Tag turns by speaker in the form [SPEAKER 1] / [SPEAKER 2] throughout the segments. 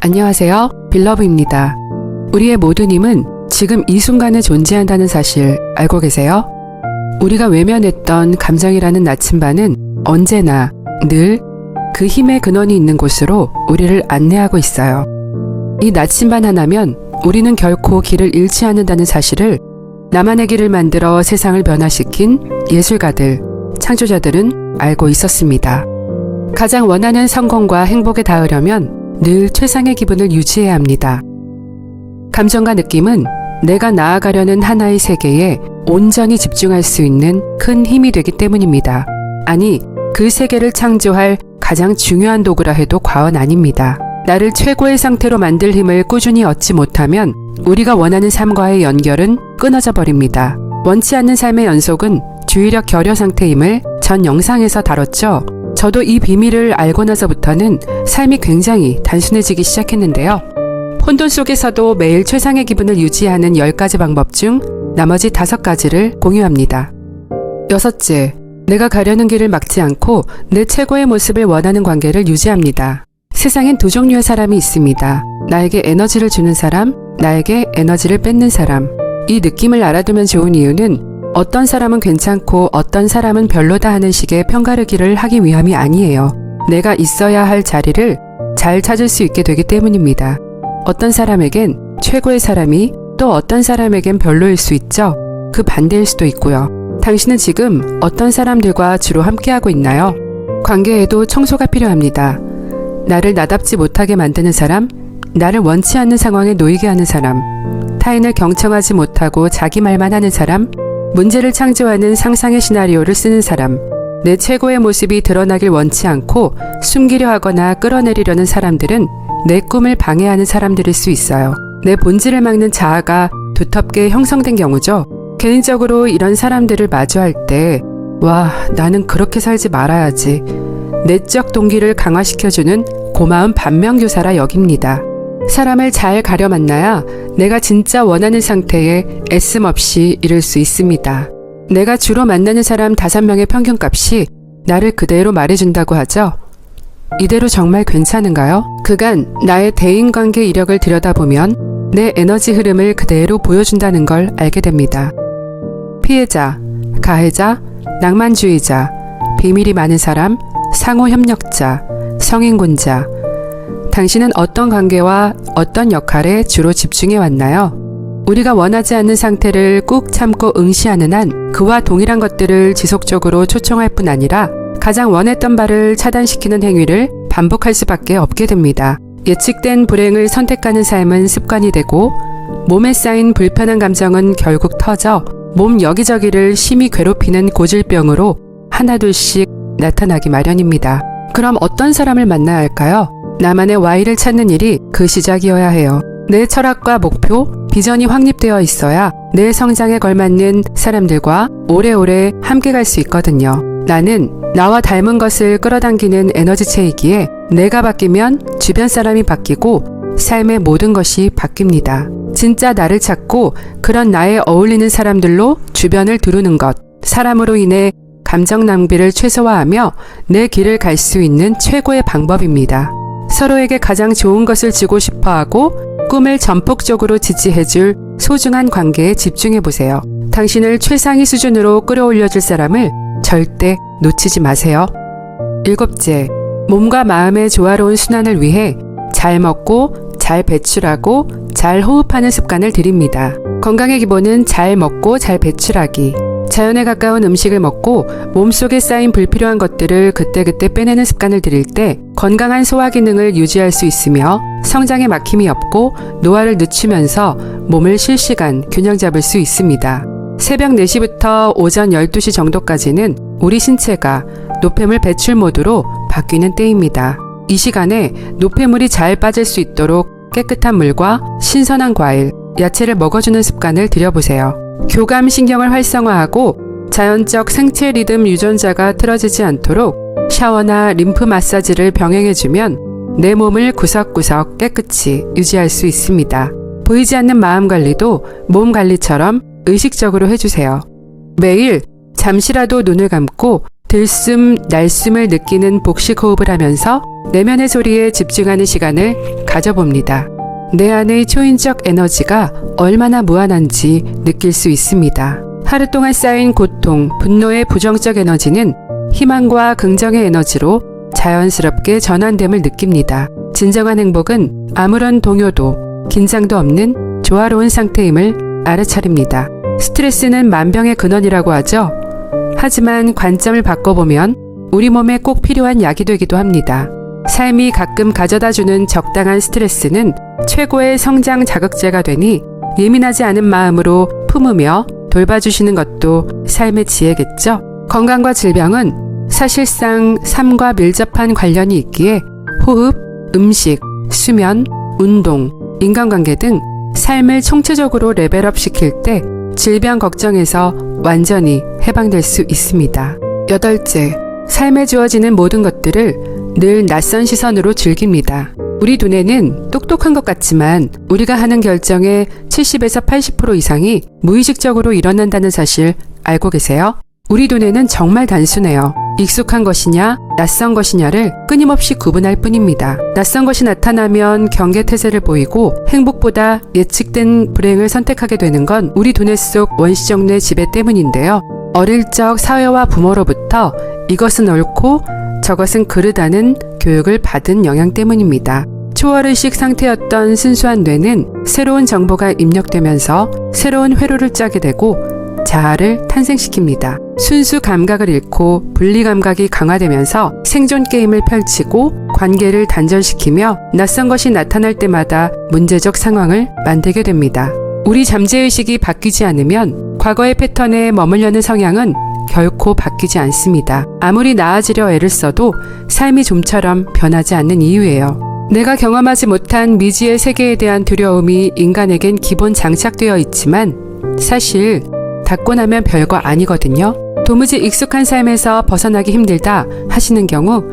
[SPEAKER 1] 안녕하세요. 빌러브입니다. 우리의 모든 힘은 지금 이 순간에 존재한다는 사실 알고 계세요? 우리가 외면했던 감정이라는 나침반은 언제나 늘 그 힘의 근원이 있는 곳으로 우리를 안내하고 있어요. 이 나침반 하나면 우리는 결코 길을 잃지 않는다는 사실을 나만의 길을 만들어 세상을 변화시킨 예술가들, 창조자들은 알고 있었습니다. 가장 원하는 성공과 행복에 닿으려면 늘 최상의 기분을 유지해야 합니다. 감정과 느낌은 내가 나아가려는 하나의 세계에 온전히 집중할 수 있는 큰 힘이 되기 때문입니다. 아니, 그 세계를 창조할 가장 중요한 도구라 해도 과언 아닙니다. 나를 최고의 상태로 만들 힘을 꾸준히 얻지 못하면 우리가 원하는 삶과의 연결은 끊어져 버립니다. 원치 않는 삶의 연속은 주의력 결여 상태임을 전 영상에서 다뤘죠. 저도 이 비밀을 알고 나서부터는 삶이 굉장히 단순해지기 시작했는데요. 혼돈 속에서도 매일 최상의 기분을 유지하는 10가지 방법 중 나머지 5가지를 공유합니다. 6째, 내가 가려는 길을 막지 않고 내 최고의 모습을 원하는 관계를 유지합니다. 세상엔 두 종류의 사람이 있습니다. 나에게 에너지를 주는 사람, 나에게 에너지를 뺏는 사람. 이 느낌을 알아두면 좋은 이유는 어떤 사람은 괜찮고 어떤 사람은 별로다 하는 식의 편가르기를 하기 위함이 아니에요. 내가 있어야 할 자리를 잘 찾을 수 있게 되기 때문입니다. 어떤 사람에겐 최고의 사람이 또 어떤 사람에겐 별로일 수 있죠. 그 반대일 수도 있고요. 당신은 지금 어떤 사람들과 주로 함께하고 있나요? 관계에도 청소가 필요합니다. 나를 나답지 못하게 만드는 사람, 나를 원치 않는 상황에 놓이게 하는 사람, 타인을 경청하지 못하고 자기 말만 하는 사람, 문제를 창조하는 상상의 시나리오를 쓰는 사람, 내 최고의 모습이 드러나길 원치 않고 숨기려 하거나 끌어내리려는 사람들은 내 꿈을 방해하는 사람들일 수 있어요. 내 본질을 막는 자아가 두텁게 형성된 경우죠. 개인적으로 이런 사람들을 마주할 때, 와, 나는 그렇게 살지 말아야지. 내적 동기를 강화시켜주는 고마운 반면교사라 여깁니다. 사람을 잘 가려 만나야 내가 진짜 원하는 상태에 애씀 없이 이룰 수 있습니다. 내가 주로 만나는 사람 5명의 평균값이 나를 그대로 말해준다고 하죠. 이대로 정말 괜찮은가요? 그간 나의 대인관계 이력을 들여다보면 내 에너지 흐름을 그대로 보여준다는 걸 알게 됩니다. 피해자, 가해자, 낭만주의자, 비밀이 많은 사람, 상호협력자, 성인군자. 당신은 어떤 관계와 어떤 역할에 주로 집중해 왔나요? 우리가 원하지 않는 상태를 꾹 참고 응시하는 한 그와 동일한 것들을 지속적으로 초청할 뿐 아니라 가장 원했던 바를 차단시키는 행위를 반복할 수밖에 없게 됩니다. 예측된 불행을 선택하는 삶은 습관이 되고 몸에 쌓인 불편한 감정은 결국 터져 몸 여기저기를 심히 괴롭히는 고질병으로 하나둘씩 나타나기 마련입니다. 그럼 어떤 사람을 만나야 할까요? 나만의 Y를 찾는 일이 그 시작이어야 해요. 내 철학과 목표, 비전이 확립되어 있어야 내 성장에 걸맞는 사람들과 오래오래 함께 갈 수 있거든요. 나는 나와 닮은 것을 끌어당기는 에너지체이기에 내가 바뀌면 주변 사람이 바뀌고 삶의 모든 것이 바뀝니다. 진짜 나를 찾고 그런 나에 어울리는 사람들로 주변을 두르는 것, 사람으로 인해 감정 낭비를 최소화하며 내 길을 갈 수 있는 최고의 방법입니다. 서로에게 가장 좋은 것을 주고 싶어하고 꿈을 전폭적으로 지지해줄 소중한 관계에 집중해보세요. 당신을 최상위 수준으로 끌어올려줄 사람을 절대 놓치지 마세요. 7째, 몸과 마음의 조화로운 순환을 위해 잘 먹고 잘 배출하고 잘 호흡하는 습관을 들입니다. 건강의 기본은 잘 먹고 잘 배출하기. 자연에 가까운 음식을 먹고 몸속에 쌓인 불필요한 것들을 그때그때 빼내는 습관을 들일 때 건강한 소화 기능을 유지할 수 있으며 성장에 막힘이 없고 노화를 늦추면서 몸을 실시간 균형 잡을 수 있습니다. 새벽 4시부터 오전 12시 정도까지는 우리 신체가 노폐물 배출 모드로 바뀌는 때입니다. 이 시간에 노폐물이 잘 빠질 수 있도록 깨끗한 물과 신선한 과일, 야채를 먹어주는 습관을 들여보세요. 교감 신경을 활성화하고 자연적 생체 리듬 유전자가 틀어지지 않도록 샤워나 림프 마사지를 병행해주면 내 몸을 구석구석 깨끗이 유지할 수 있습니다. 보이지 않는 마음 관리도 몸 관리처럼 의식적으로 해주세요. 매일 잠시라도 눈을 감고 들숨, 날숨을 느끼는 복식 호흡을 하면서 내면의 소리에 집중하는 시간을 가져봅니다. 내 안의 초인적 에너지가 얼마나 무한한지 느낄 수 있습니다. 하루 동안 쌓인 고통, 분노의 부정적 에너지는 희망과 긍정의 에너지로 자연스럽게 전환됨을 느낍니다. 진정한 행복은 아무런 동요도, 긴장도 없는 조화로운 상태임을 알아차립니다. 스트레스는 만병의 근원이라고 하죠. 하지만 관점을 바꿔보면 우리 몸에 꼭 필요한 약이 되기도 합니다. 삶이 가끔 가져다주는 적당한 스트레스는 최고의 성장 자극제가 되니 예민하지 않은 마음으로 품으며 돌봐주시는 것도 삶의 지혜겠죠. 건강과 질병은 사실상 삶과 밀접한 관련이 있기에 호흡, 음식, 수면, 운동, 인간관계 등 삶을 총체적으로 레벨업 시킬 때 질병 걱정에서 완전히 해방될 수 있습니다. 8째, 삶에 주어지는 모든 것들을 늘 낯선 시선으로 즐깁니다. 우리 두뇌는 똑똑한 것 같지만 우리가 하는 결정의 70에서 80% 이상이 무의식적으로 일어난다는 사실 알고 계세요? 우리 두뇌는 정말 단순해요. 익숙한 것이냐, 낯선 것이냐를 끊임없이 구분할 뿐입니다. 낯선 것이 나타나면 경계태세를 보이고 행복보다 예측된 불행을 선택하게 되는 건 우리 두뇌 속 원시적 뇌 지배 때문인데요. 어릴 적 사회와 부모로부터 이것은 옳고 저것은 그르다는 교육을 받은 영향 때문입니다. 초월의식 상태였던 순수한 뇌는 새로운 정보가 입력되면서 새로운 회로를 짜게 되고 자아를 탄생시킵니다. 순수 감각을 잃고 분리 감각이 강화되면서 생존 게임을 펼치고 관계를 단절시키며 낯선 것이 나타날 때마다 문제적 상황을 만들게 됩니다. 우리 잠재의식이 바뀌지 않으면 과거의 패턴에 머물려는 성향은 결코 바뀌지 않습니다. 아무리 나아지려 애를 써도 삶이 좀처럼 변하지 않는 이유예요. 내가 경험하지 못한 미지의 세계에 대한 두려움이 인간에겐 기본 장착되어 있지만 사실 닫고 나면 별거 아니거든요. 도무지 익숙한 삶에서 벗어나기 힘들다 하시는 경우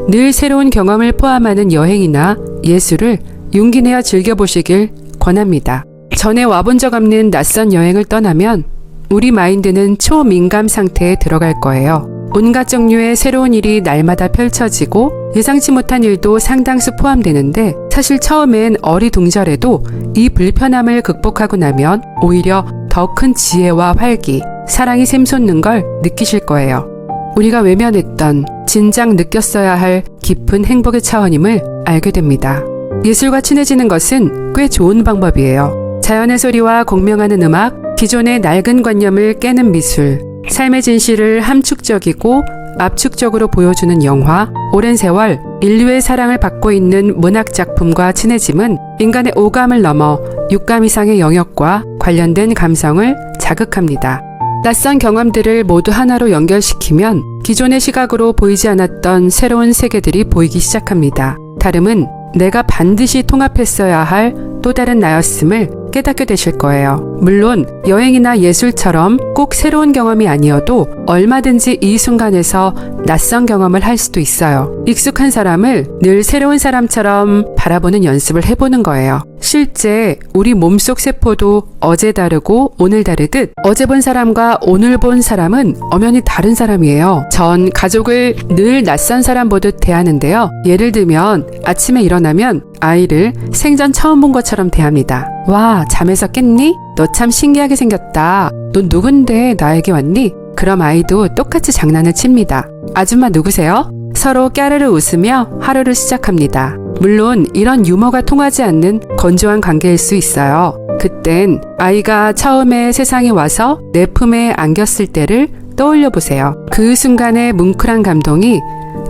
[SPEAKER 1] 늘 새로운 경험을 포함하는 여행이나 예술을 용기 내어 즐겨보시길 권합니다. 전에 와본 적 없는 낯선 여행을 떠나면 우리 마인드는 초민감 상태에 들어갈 거예요. 온갖 종류의 새로운 일이 날마다 펼쳐지고 예상치 못한 일도 상당수 포함되는데 사실 처음엔 어리둥절해도 이 불편함을 극복하고 나면 오히려 더 큰 지혜와 활기, 사랑이 샘솟는 걸 느끼실 거예요. 우리가 외면했던 진작 느꼈어야 할 깊은 행복의 차원임을 알게 됩니다. 예술과 친해지는 것은 꽤 좋은 방법이에요. 자연의 소리와 공명하는 음악, 기존의 낡은 관념을 깨는 미술, 삶의 진실을 함축적이고 압축적으로 보여주는 영화, 오랜 세월 인류의 사랑을 받고 있는 문학 작품과 친해짐은 인간의 오감을 넘어 육감 이상의 영역과 관련된 감성을 자극합니다. 낯선 경험들을 모두 하나로 연결시키면 기존의 시각으로 보이지 않았던 새로운 세계들이 보이기 시작합니다. 다름은 내가 반드시 통합했어야 할 또 다른 나였음을 깨닫게 되실 거예요. 물론 여행이나 예술처럼 꼭 새로운 경험이 아니어도 얼마든지 이 순간에서 낯선 경험을 할 수도 있어요. 익숙한 사람을 늘 새로운 사람처럼 바라보는 연습을 해보는 거예요. 실제 우리 몸속 세포도 어제 다르고 오늘 다르듯 어제 본 사람과 오늘 본 사람은 엄연히 다른 사람이에요. 전 가족을 늘 낯선 사람 보듯 대하는데요. 예를 들면 아침에 일어나면 아이를 생전 처음 본 것처럼 대합니다. 와, 잠에서 깼니? 너 참 신기하게 생겼다. 너 누군데 나에게 왔니? 그럼 아이도 똑같이 장난을 칩니다. 아줌마 누구세요? 서로 까르르 웃으며 하루를 시작합니다. 물론 이런 유머가 통하지 않는 건조한 관계일 수 있어요. 그땐 아이가 처음에 세상에 와서 내 품에 안겼을 때를 떠올려 보세요. 그 순간의 뭉클한 감동이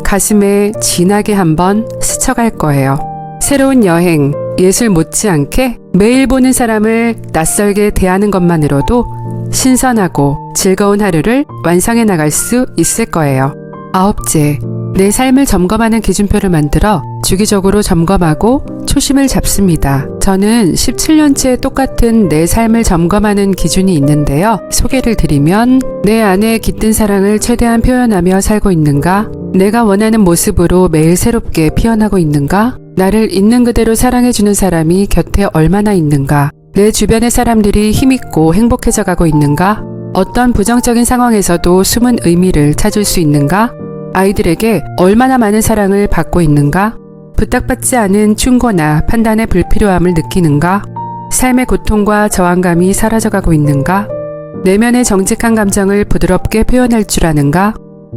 [SPEAKER 1] 가슴에 진하게 한번 스쳐갈 거예요. 새로운 여행, 예술 못지않게 매일 보는 사람을 낯설게 대하는 것만으로도 신선하고 즐거운 하루를 완성해 나갈 수 있을 거예요. 9째, 내 삶을 점검하는 기준표를 만들어 주기적으로 점검하고 초심을 잡습니다. 저는 17년째 똑같은 내 삶을 점검하는 기준이 있는데요. 소개를 드리면 내 안에 깃든 사랑을 최대한 표현하며 살고 있는가? 내가 원하는 모습으로 매일 새롭게 피어나고 있는가? 나를 있는 그대로 사랑해주는 사람이 곁에 얼마나 있는가? 내 주변의 사람들이 힘있고 행복해져 가고 있는가? 어떤 부정적인 상황에서도 숨은 의미를 찾을 수 있는가? 아이들에게 얼마나 많은 사랑을 받고 있는가? 부탁받지 않은 충고나 판단의 불필요함을 느끼는가? 삶의 고통과 저항감이 사라져가고 있는가? 내면의 정직한 감정을 부드럽게 표현할 줄 아는가?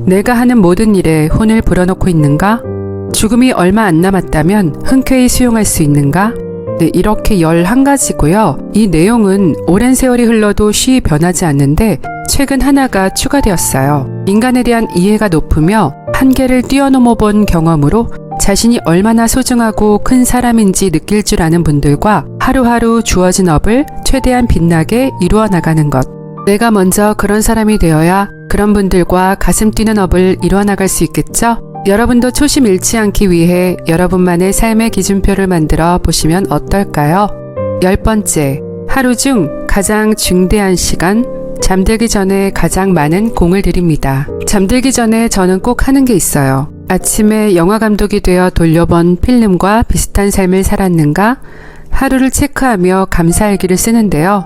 [SPEAKER 1] 내가 하는 모든 일에 혼을 불어넣고 있는가? 죽음이 얼마 안 남았다면 흔쾌히 수용할 수 있는가? 네, 이렇게 11가지고요. 이 내용은 오랜 세월이 흘러도 쉬이 변하지 않는데 최근 하나가 추가되었어요. 인간에 대한 이해가 높으며 한계를 뛰어넘어 본 경험으로 자신이 얼마나 소중하고 큰 사람인지 느낄 줄 아는 분들과 하루하루 주어진 업을 최대한 빛나게 이루어 나가는 것. 내가 먼저 그런 사람이 되어야 그런 분들과 가슴 뛰는 업을 이루어 나갈 수 있겠죠? 여러분도 초심 잃지 않기 위해 여러분만의 삶의 기준표를 만들어 보시면 어떨까요? 10번째, 하루 중 가장 중대한 시간, 잠들기 전에 가장 많은 공을 들입니다. 잠들기 전에 저는 꼭 하는 게 있어요. 아침에 영화 감독이 되어 돌려본 필름과 비슷한 삶을 살았는가? 하루를 체크하며 감사일기를 쓰는데요.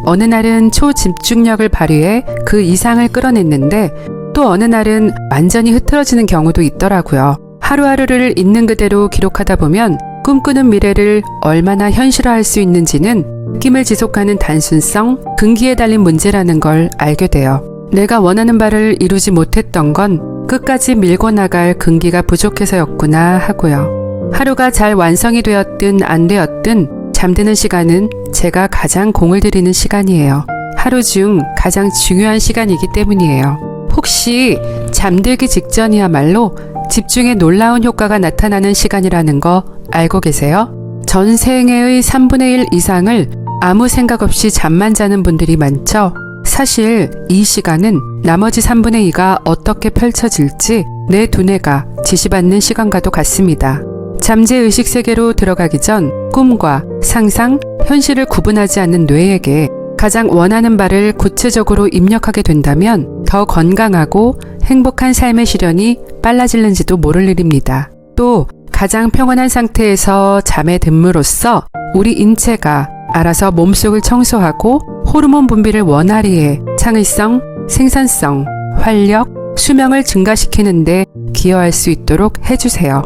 [SPEAKER 1] 어느 날은 초집중력을 발휘해 그 이상을 끌어냈는데 또 어느 날은 완전히 흐트러지는 경우도 있더라고요. 하루하루를 있는 그대로 기록하다 보면 꿈꾸는 미래를 얼마나 현실화할 수 있는지는 느낌을 지속하는 단순성, 근기에 달린 문제라는 걸 알게 돼요. 내가 원하는 바를 이루지 못했던 건 끝까지 밀고 나갈 근기가 부족해서였구나 하고요. 하루가 잘 완성이 되었든 안 되었든 잠드는 시간은 제가 가장 공을 들이는 시간이에요. 하루 중 가장 중요한 시간이기 때문이에요. 혹시 잠들기 직전이야말로 집중에 놀라운 효과가 나타나는 시간이라는 거 알고 계세요? 전 생애의 3분의 1 이상을 아무 생각 없이 잠만 자는 분들이 많죠? 사실 이 시간은 나머지 3분의 2가 어떻게 펼쳐질지 내 두뇌가 지시받는 시간과도 같습니다. 잠재의식 세계로 들어가기 전 꿈과 상상, 현실을 구분하지 않는 뇌에게 가장 원하는 바를 구체적으로 입력하게 된다면 더 건강하고 행복한 삶의 실현이 빨라질는지도 모를 일입니다. 또 가장 평온한 상태에서 잠에 듦으로써 우리 인체가 알아서 몸속을 청소하고 호르몬 분비를 원활히 해 창의성, 생산성, 활력, 수명을 증가시키는데 기여할 수 있도록 해주세요.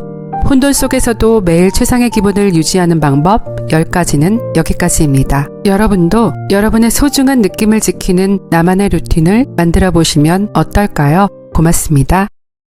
[SPEAKER 1] 혼돈 속에서도 매일 최상의 기분을 유지하는 방법 10가지는 여기까지입니다. 여러분도 여러분의 소중한 느낌을 지키는 나만의 루틴을 만들어 보시면 어떨까요? 고맙습니다.